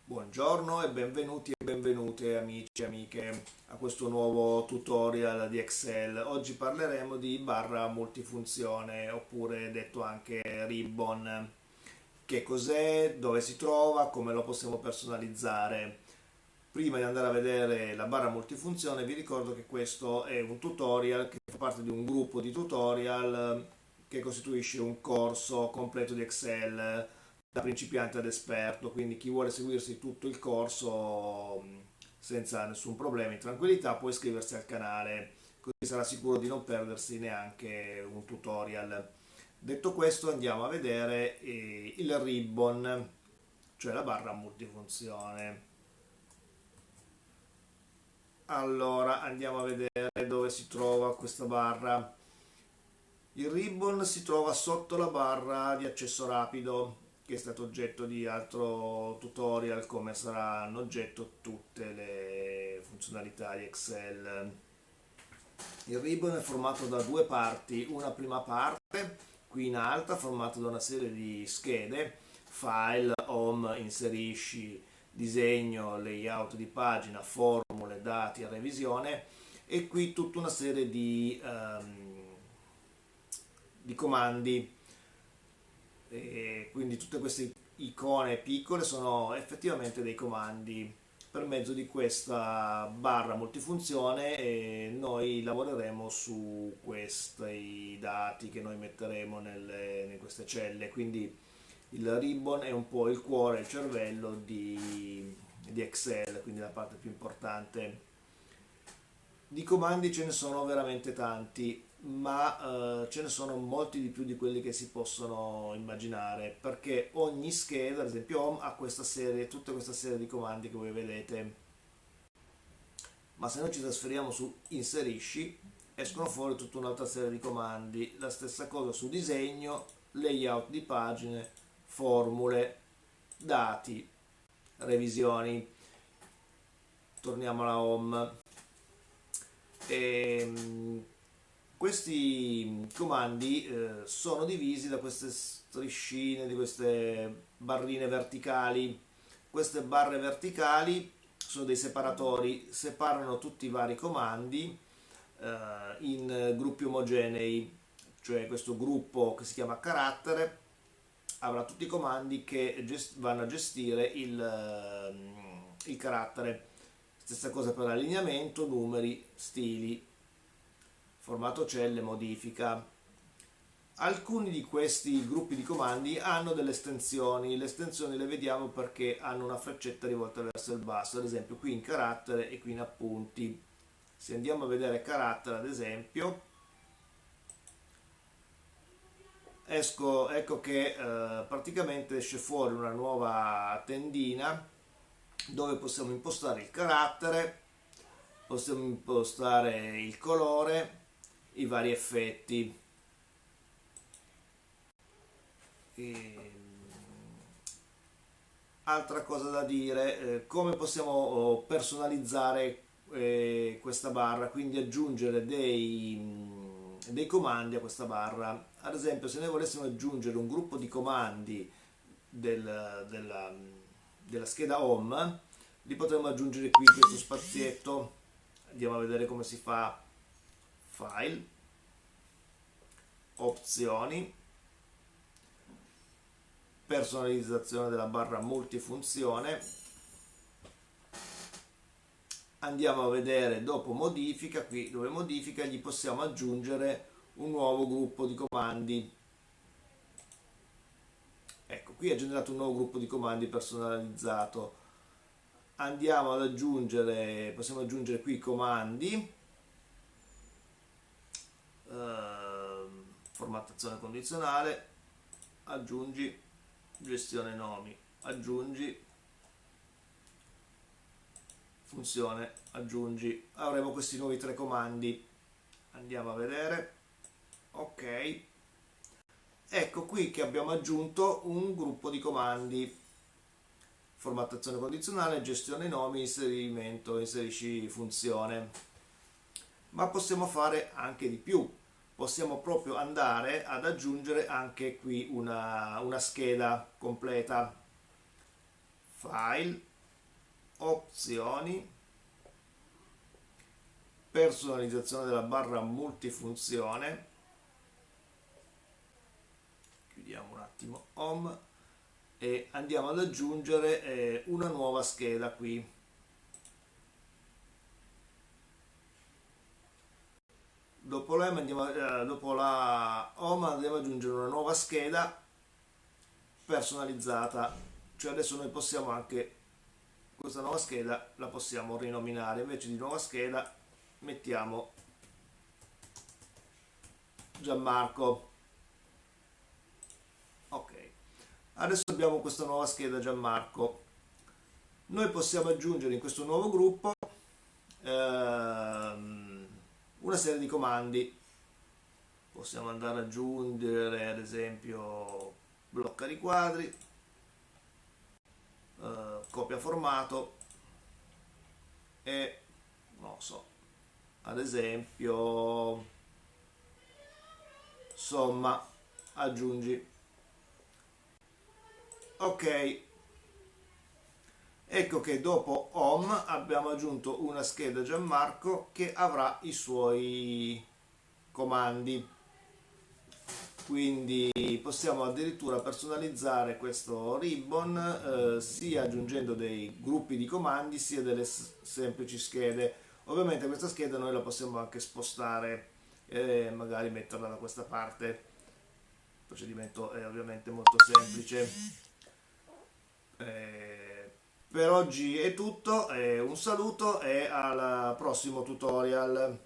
Buongiorno e benvenuti e benvenute amici e amiche a questo nuovo tutorial di Excel. Oggi parleremo di barra multifunzione oppure detto anche ribbon. Che cos'è, dove si trova, come lo possiamo personalizzare. Prima di andare a vedere la barra multifunzione vi ricordo che questo è un tutorial che fa parte di un gruppo di tutorial che costituisce un corso completo di Excel da principiante ad esperto, quindi chi vuole seguirsi tutto il corso senza nessun problema, in tranquillità, può iscriversi al canale, così sarà sicuro di non perdersi neanche un tutorial. Detto questo, andiamo a vedere il ribbon, cioè la barra multifunzione. Allora, andiamo a vedere dove si trova questa barra. Il ribbon si trova sotto la barra di accesso rapido, che è stato oggetto di altro tutorial, come saranno oggetto tutte le funzionalità di Excel. Il ribbon è formato da due parti: una prima parte qui in alto formata da una serie di schede: file, home, inserisci, disegno, layout di pagina, formule, dati e revisione, e qui tutta una serie di comandi. E quindi tutte queste icone piccole sono effettivamente dei comandi. Per mezzo di questa barra multifunzione noi lavoreremo su questi dati che noi metteremo in queste celle, quindi il ribbon è un po' il cuore, il cervello di Excel, quindi la parte più importante. Di comandi ce ne sono veramente tanti, ma ce ne sono molti di più di quelli che si possono immaginare, perché ogni scheda, ad esempio Home, ha questa serie, tutta questa serie di comandi che voi vedete. Ma se noi ci trasferiamo su Inserisci, escono fuori tutta un'altra serie di comandi. La stessa cosa su Disegno, Layout di pagine, Formule, Dati, Revisioni. Torniamo alla Home. Questi comandi sono divisi da queste striscine, di queste barrine verticali. Queste barre verticali sono dei separatori, separano tutti i vari comandi in gruppi omogenei, cioè questo gruppo che si chiama carattere avrà tutti i comandi che vanno a gestire il carattere. Stessa cosa per allineamento, numeri, stili, formato celle, modifica. Alcuni di questi gruppi di comandi hanno delle estensioni. Le estensioni le vediamo perché hanno una freccetta rivolta verso il basso, ad esempio qui in carattere e qui in appunti. Se andiamo a vedere carattere, ad esempio, ecco che praticamente esce fuori una nuova tendina dove possiamo impostare il carattere, possiamo impostare il colore, i vari effetti. Altra cosa da dire, come possiamo personalizzare questa barra, quindi aggiungere dei comandi a questa barra. Ad esempio, se noi volessimo aggiungere un gruppo di comandi della scheda Home, li potremmo aggiungere qui in questo spazietto. Andiamo a vedere come si fa. File, opzioni, personalizzazione della barra multifunzione. Andiamo a vedere dopo modifica, qui dove modifica gli possiamo aggiungere un nuovo gruppo di comandi. Ecco, qui ha generato un nuovo gruppo di comandi personalizzato. Andiamo ad aggiungere, possiamo aggiungere qui comandi, formattazione condizionale, aggiungi, gestione nomi, aggiungi, funzione, aggiungi. Avremo questi nuovi tre comandi. Andiamo a vedere. Ok. Ecco qui che abbiamo aggiunto un gruppo di comandi: formattazione condizionale, gestione nomi, inserimento, inserisci funzione. Ma possiamo fare anche di più. Possiamo proprio andare ad aggiungere anche qui una scheda completa. File, opzioni, personalizzazione della barra multifunzione, chiudiamo un attimo home e andiamo ad aggiungere una nuova scheda qui. Dopo dopo la home andiamo ad aggiungere una nuova scheda personalizzata, cioè adesso noi possiamo anche questa nuova scheda la possiamo rinominare, invece di nuova scheda mettiamo Gianmarco. Ok, adesso abbiamo questa nuova scheda Gianmarco. Noi possiamo aggiungere in questo nuovo gruppo una serie di comandi. Possiamo andare ad aggiungere ad esempio blocca riquadri, copia formato e non so, ad esempio somma, aggiungi. Ok, ecco che dopo home abbiamo aggiunto una scheda Gianmarco che avrà i suoi comandi, quindi possiamo addirittura personalizzare questo ribbon sia aggiungendo dei gruppi di comandi sia delle semplici schede. Ovviamente questa scheda noi la possiamo anche spostare e magari metterla da questa parte. Il procedimento è ovviamente molto semplice. Per oggi è tutto, un saluto e al prossimo tutorial.